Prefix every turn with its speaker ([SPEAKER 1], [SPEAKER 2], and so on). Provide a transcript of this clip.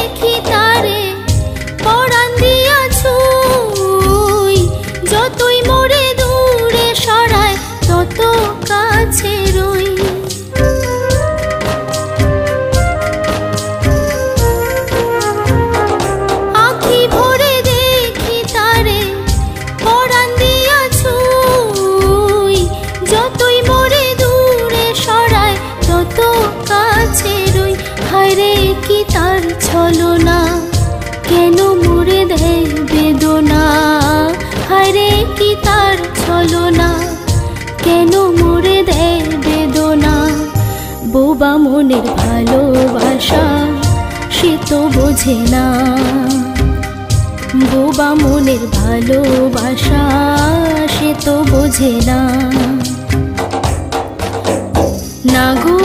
[SPEAKER 1] দেখি তারে পরাণ দিয়া ছুঁই, যতই মোরে দূরে সরায় তত কাছে রই। আঁখি ভরে দেখি তারে পরাণ দিয়া ছুঁই, যতই মোরে দূরে সরায় তত কাছে রই। হায়রে কি তার ছলনা, কেন মোরে দেয় বেদনা। হায়রে কি তার ছলনা, কেন মোরে দেয় বেদনা। বোবা মনের ভালোবাসা সে তো বোঝে না, বোবা মনের ভালোবাসা সে তো বোঝে না। না গো